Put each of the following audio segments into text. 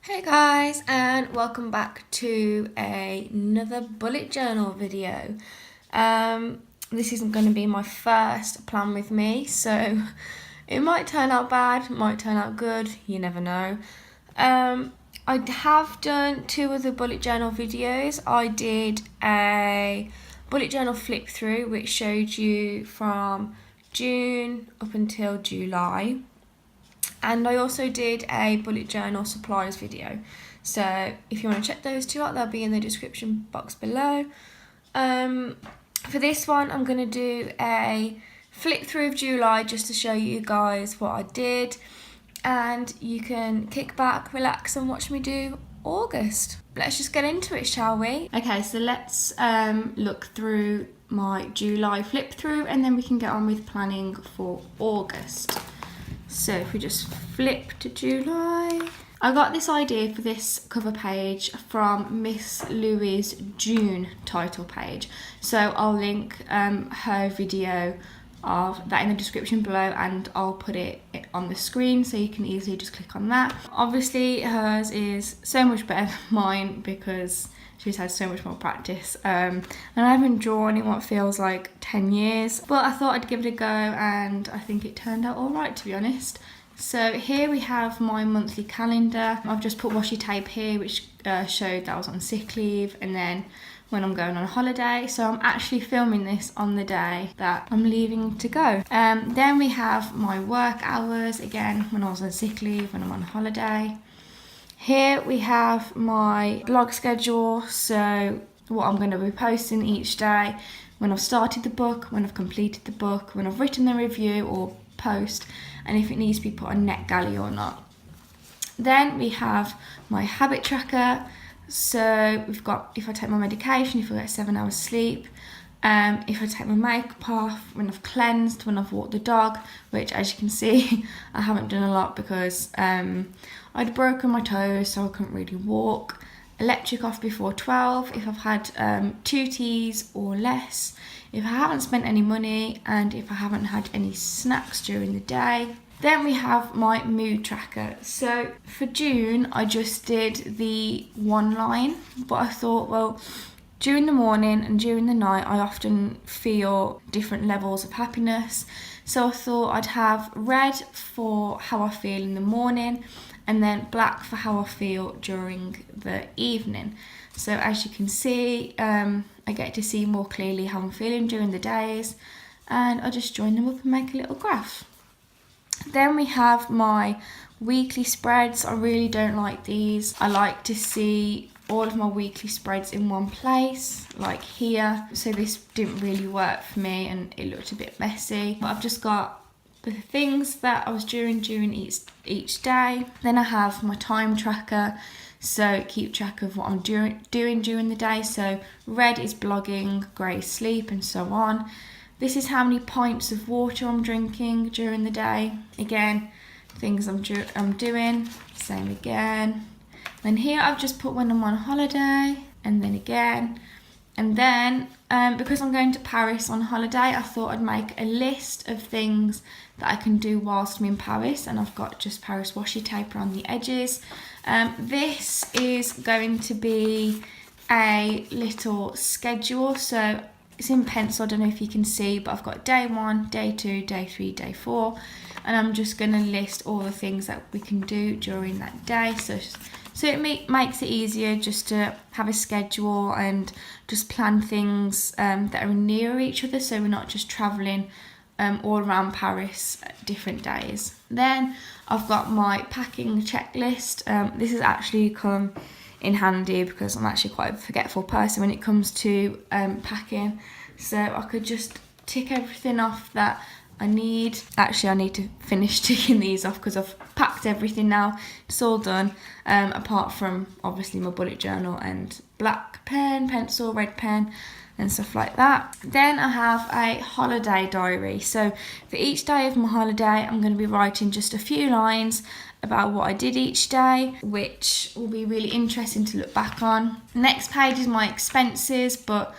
Hey guys, and welcome back to another bullet journal video. This isn't going to be my first plan with me, so it might turn out bad, might turn out good, you never know. I have done two other bullet journal videos. I did a bullet journal flip through which showed you from June up until July. And I also did a bullet journal supplies video. So if you want to check those two out, they'll be in the description box below. For this one, I'm going to do a flip through of July just to show you guys what I did. And you can kick back, relax and watch me do August. Let's just get into it, shall we? Okay, so let's look through my July flip through and then we can get on with planning for August. So if we just flip to July. I got this idea for this cover page from Miss Louie's June title page. So I'll link her video of that in the description below and I'll put it on the screen so you can easily just click on that. Obviously hers is so much better than mine because she's had so much more practice and I haven't drawn in what feels like 10 years, but I thought I'd give it a go and I think it turned out alright, to be honest. So here we have my monthly calendar. I've just put washi tape here which showed that I was on sick leave and then when I'm going on holiday. So I'm actually filming this on the day that I'm leaving to go. Then we have my work hours, again when I was on sick leave, when I'm on holiday. Here we have my blog schedule, so what I'm going to be posting each day, when I've started the book, when I've completed the book, when I've written the review or post, and if it needs to be put on NetGalley or not. Then we have my habit tracker, so we've got if I take my medication, if I get 7 hours sleep, if I take my makeup off, when I've cleansed, when I've walked the dog, which as you can see I haven't done a lot because I'd broken my toes so I couldn't really walk. Electric off before 12 if I've had 2 teas or less, if I haven't spent any money and if I haven't had any snacks during the day. Then we have my mood tracker. So for June I just did the one line, but I thought, well, during the morning and during the night I often feel different levels of happiness. So I thought I'd have red for how I feel in the morning and then black for how I feel during the evening. So as you can see, I get to see more clearly how I'm feeling during the days and I just join them up and make a little graph. Then we have my weekly spreads. I really don't like these. I like to see all of my weekly spreads in one place, like here. So this didn't really work for me and it looked a bit messy. But I've just got the things that I was doing during each day. Then I have my time tracker, so keep track of what I'm doing during the day. So red is blogging, grey sleep and so on. This is how many pints of water I'm drinking during the day. Again, things I'm doing, same again. Then here I've just put when I'm on holiday and then again. And then because I'm going to Paris on holiday, I thought I'd make a list of things that I can do whilst I'm in Paris, and I've got just Paris washi tape around the edges. This is going to be a little schedule, so it's in pencil, I don't know if you can see, but I've got day 1, day 2, day 3, day 4, and I'm just going to list all the things that we can do during that day. So it makes it easier just to have a schedule and just plan things that are near each other, so we're not just travelling all around Paris at different days. Then I've got my packing checklist. This has actually come in handy because I'm actually quite a forgetful person when it comes to packing, so I could just tick everything off that I need. Actually I need to finish ticking these off because I've packed everything now, it's all done, apart from obviously my bullet journal and black pen, pencil, red pen and stuff like that. Then I have a holiday diary, so for each day of my holiday I'm going to be writing just a few lines about what I did each day, which will be really interesting to look back on. Next page is my expenses, but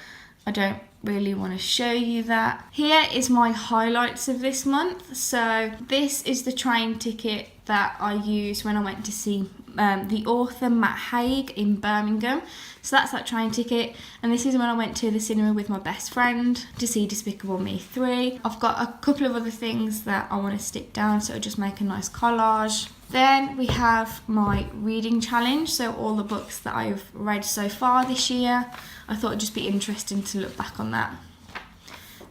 I don't really want to show you that. Here is my highlights of this month. So this is the train ticket that I used when I went to see the author Matt Haig in Birmingham. So that's that train ticket. And this is when I went to the cinema with my best friend to see Despicable Me 3. I've got a couple of other things that I want to stick down, so I'll just make a nice collage. Then we have my reading challenge, so all the books that I've read so far this year. I thought it'd just be interesting to look back on that.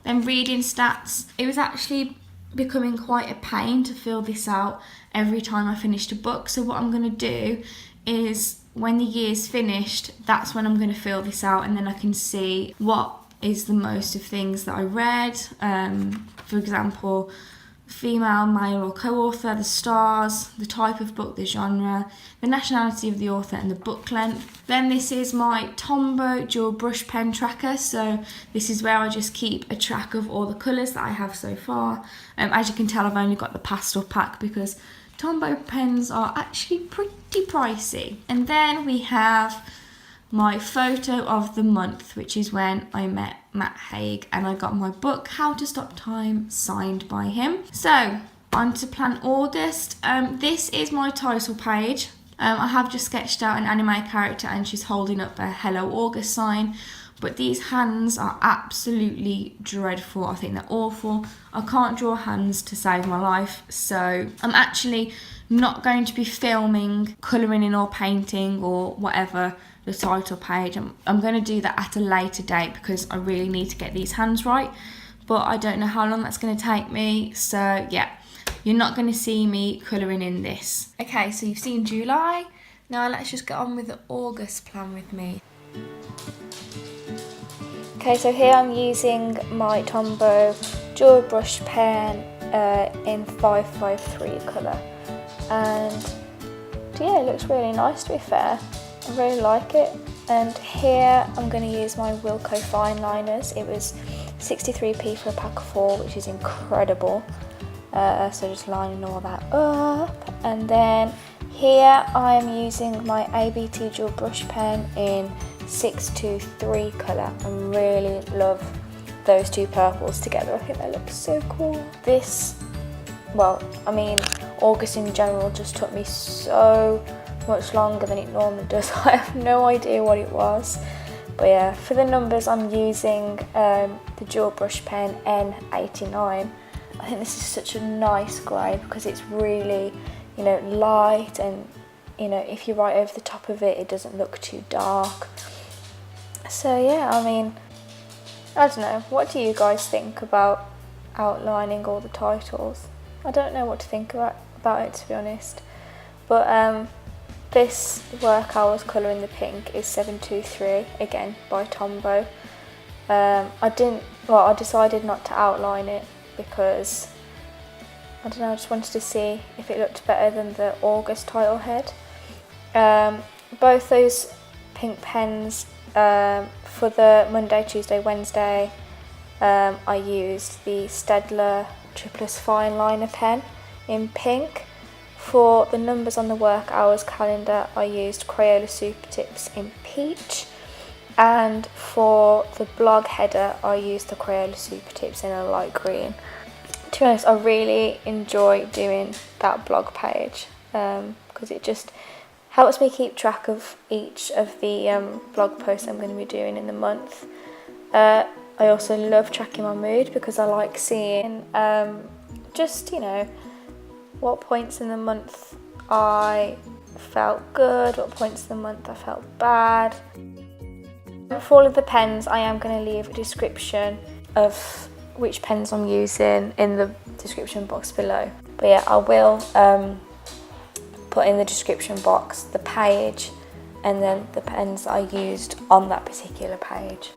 Then reading stats. It was actually becoming quite a pain to fill this out every time I finished a book. So what I'm going to do is when the year's finished, that's when I'm going to fill this out, and then I can see what is the most of things that I read. For example, female, male or co-author, the stars, the type of book, the genre, the nationality of the author and the book length. Then this is my Tombow dual brush pen tracker, so this is where I just keep a track of all the colours that I have so far. As you can tell, I've only got the pastel pack because Tombow pens are actually pretty pricey. And then we have my photo of the month, which is when I met Matt Haig and I got my book How to Stop Time signed by him. So on to plan August. This is my title page. I have just sketched out an anime character and she's holding up a Hello August sign, but these hands are absolutely dreadful. I think they're awful. I can't draw hands to save my life, so I'm actually not going to be filming colouring in or painting or whatever the title page. I'm going to do that at a later date because I really need to get these hands right, but I don't know how long that's going to take me, so yeah, you're not going to see me colouring in this. Okay, so you've seen July, now let's just get on with the August plan with me. Okay, so here I'm using my Tombow dual brush pen in 553 colour, and yeah, it looks really nice, to be fair. I really like it. And here I'm going to use my Wilko fine liners. It was 63p for a pack of 4, which is incredible. So just lining all that up. And then here I'm using my ABT dual brush pen in 623 colour. I really love those two purples together. I think they look so cool. August in general just took me so much longer than it normally does. I have no idea what it was, but yeah, for the numbers I'm using the dual brush pen N89. I think this is such a nice grey because it's really, light, and if you write over the top of it, it doesn't look too dark. So yeah, I don't know, what do you guys think about outlining all the titles? I don't know what to think about it, to be honest, but this work hours colour in the pink is 723, again by Tombow. I decided not to outline it because, I don't know, I just wanted to see if it looked better than the August title head. Both those pink pens, for the Monday, Tuesday, Wednesday, I used the Staedtler Triplus Fine Liner pen in pink. For the numbers on the work hours calendar, I used Crayola Super Tips in peach, and for the blog header, I used the Crayola Super Tips in a light green. To be honest, I really enjoy doing that blog page because it just helps me keep track of each of the blog posts I'm going to be doing in the month. I also love tracking my mood because I like seeing what points in the month I felt good, what points in the month I felt bad. For all of the pens, I am going to leave a description of which pens I'm using in the description box below. But yeah, I will put in the description box the page and then the pens I used on that particular page.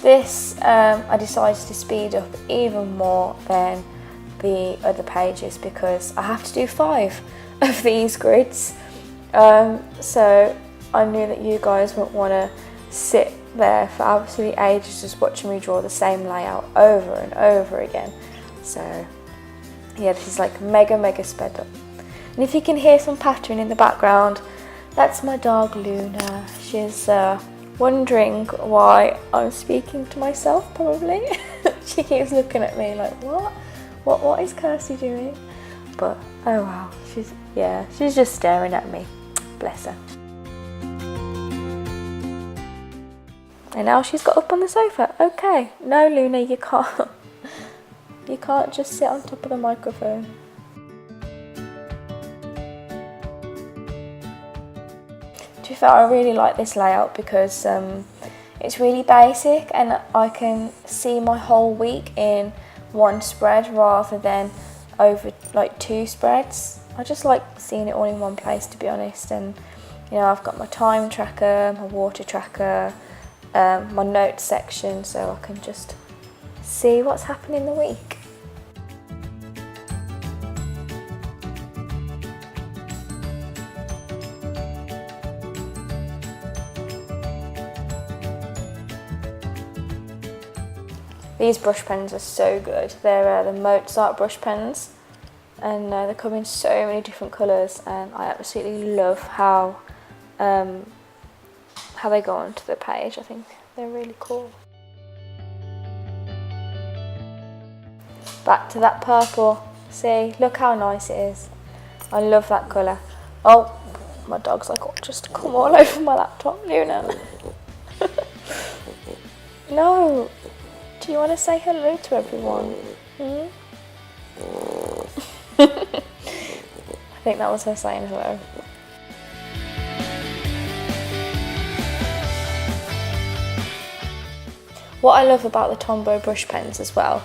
This I decided to speed up even more than the other pages because I have to do 5 of these grids. So I knew that you guys wouldn't want to sit there for absolutely ages just watching me draw the same layout over and over again. So yeah, this is like mega sped up. And if you can hear some pattering in the background, that's my dog Luna. She's wondering why I'm speaking to myself, probably. She keeps looking at me like, what is Kirsty doing? But oh wow, she's just staring at me. Bless her. And now she's got up on the sofa. Okay, no Luna, you can't. You can't just sit on top of the microphone. To be fair, I really like this layout because it's really basic and I can see my whole week in one spread rather than over like 2 spreads. I just like seeing it all in one place, to be honest. And you know, I've got my time tracker, my water tracker, my notes section, so I can just see what's happening in the week. These brush pens are so good. They're the Mozart brush pens, and they come in so many different colours, and I absolutely love how they go onto the page. I think they're really cool. Back to that purple. See, look how nice it is. I love that colour. Oh, my dog's like, oh, just come all over my laptop, Luna. No. Do you want to say hello to everyone? I think that was her saying hello. What I love about the Tombow brush pens as well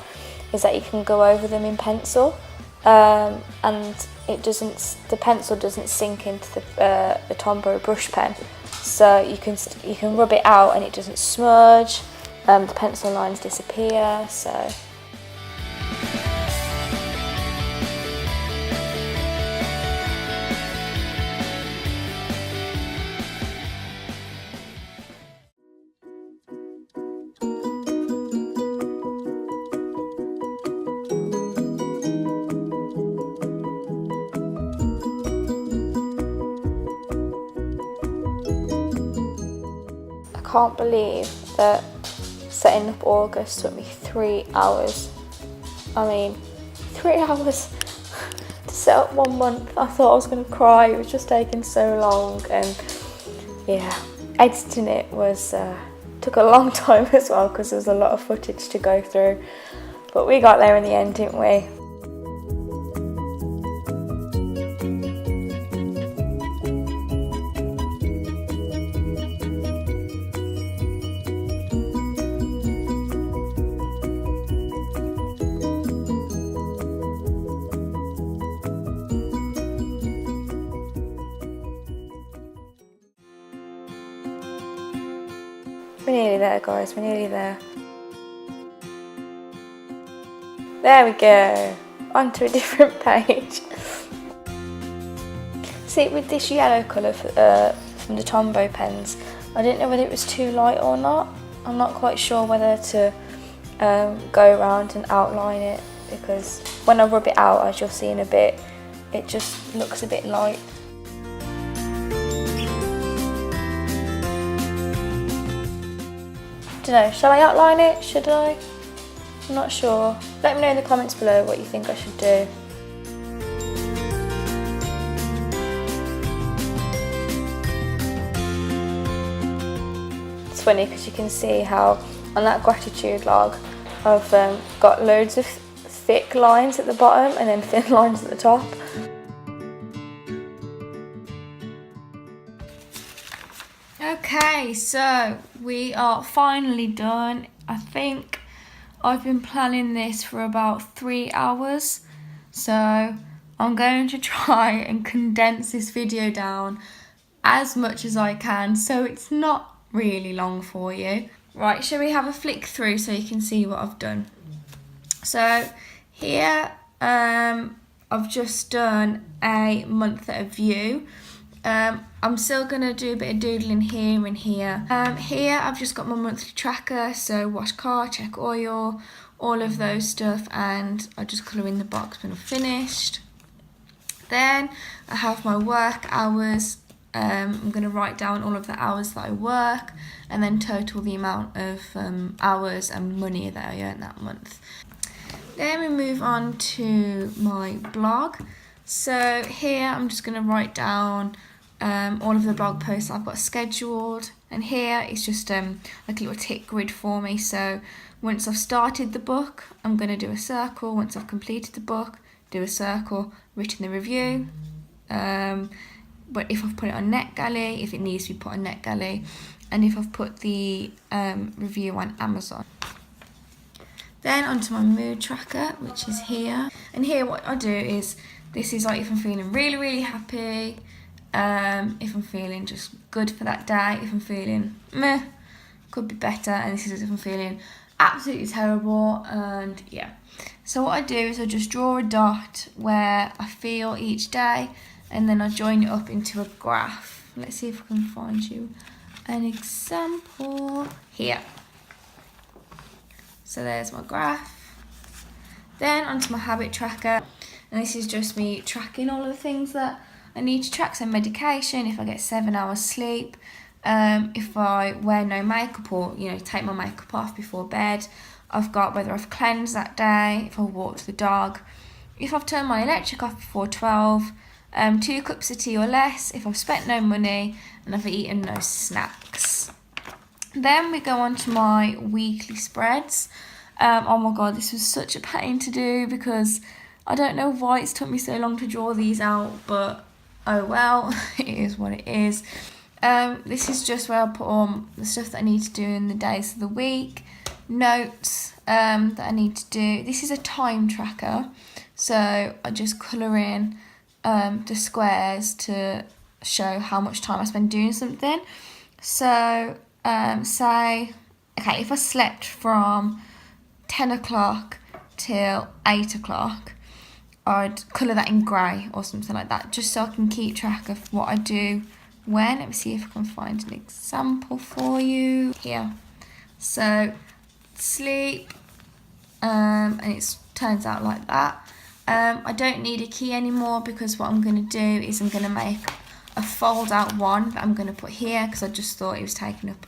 is that you can go over them in pencil, and the pencil doesn't sink into the Tombow brush pen, so you can rub it out and it doesn't smudge. The pencil lines disappear, so. I can't believe that setting up August took me 3 hours. I mean, 3 hours to set up 1 month. I thought I was going to cry. It was just taking so long, and yeah, editing it took a long time as well because there was a lot of footage to go through. But we got there in the end, didn't we? We're nearly there, guys, we're nearly there. There we go, onto a different page. See, with this yellow colour from the Tombow pens, I didn't know whether it was too light or not. I'm not quite sure whether to go around and outline it, because when I rub it out, as you'll see in a bit, it just looks a bit light. Don't know, shall I outline it? Should I? I'm not sure. Let me know in the comments below what you think I should do. It's funny because you can see how on that gratitude log I've got loads of thick lines at the bottom and then thin lines at the top. Okay, so we are finally done. I think I've been planning this for about 3 hours, so I'm going to try and condense this video down as much as I can so it's not really long for you. Right, shall we have a flick through so you can see what I've done? So here I've just done a month at a view. I'm still going to do a bit of doodling here and here. Here I've just got my monthly tracker, so wash car, check oil, all of those stuff, and I just colour in the box when I've finished. Then I have my work hours. I'm going to write down all of the hours that I work and then total the amount of hours and money that I earned that month. Then we move on to my blog. So here I'm just going to write down all of the blog posts I've got scheduled, and here it's just like a little tick grid for me. So once I've started the book, I'm going to do a circle. Once I've completed the book, do a circle, written the review. But if I've put it on NetGalley, if it needs to be put on NetGalley, and if I've put the review on Amazon. Then onto my mood tracker, which is here. And here what I do is, this is like if I'm feeling really, really happy, if I'm feeling just good for that day, if I'm feeling meh, could be better, and this is if I'm feeling absolutely terrible, and yeah. So what I do is I just draw a dot where I feel each day, and then I join it up into a graph. Let's see if I can find you an example here. So there's my graph. Then onto my habit tracker, and this is just me tracking all of the things that I need to track. So medication, if I get 7 hours sleep, if I wear no makeup or take my makeup off before bed, I've got whether I've cleansed that day, if I walked the dog, if I've turned my electric off before 12, 2 cups of tea or less, if I've spent no money, and I've eaten no snacks. Then we go on to my weekly spreads. Oh my god, this was such a pain to do because I don't know why it's took me so long to draw these out, but oh well, it is what it is. This is just where I put all the stuff that I need to do in the days of the week, notes that I need to do. This is a time tracker, so I just colour in the squares to show how much time I spend doing something. So say, okay, if I slept from 10 o'clock till 8 o'clock, I'd colour that in grey or something like that, just so I can keep track of what I do when. Let me see if I can find an example for you here. So sleep, and it turns out like that. I don't need a key anymore because what I'm going to do is I'm going to make a fold out one that I'm going to put here because I just thought it was taking up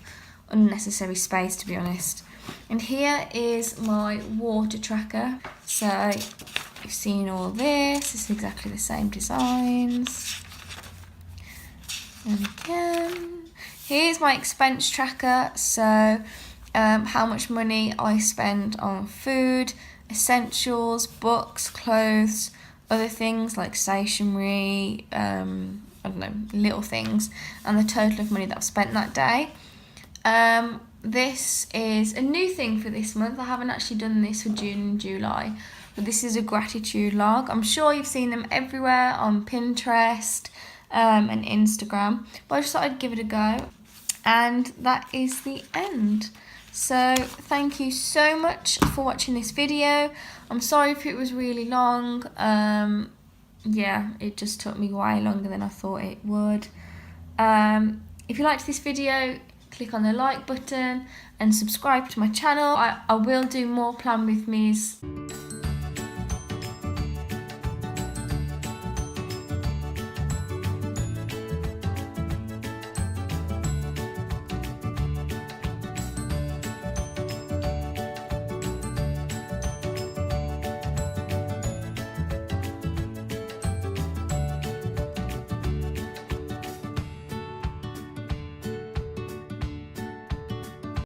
unnecessary space, to be honest. And here is my water tracker. So you've seen all this. It's exactly the same designs. And again, here's my expense tracker. So how much money I spend on food, essentials, books, clothes, other things like stationery, I don't know, little things, and the total of money that I've spent that day. This is a new thing for this month. I haven't actually done this for June and July, but this is a gratitude log. I'm sure you've seen them everywhere on Pinterest and Instagram, but I just thought I'd give it a go. And that is the end. So thank you so much for watching this video. I'm sorry if it was really long. Yeah, it just took me way longer than I thought it would. If you liked this video, click on the like button and subscribe to my channel. I will do more Plan With Me's.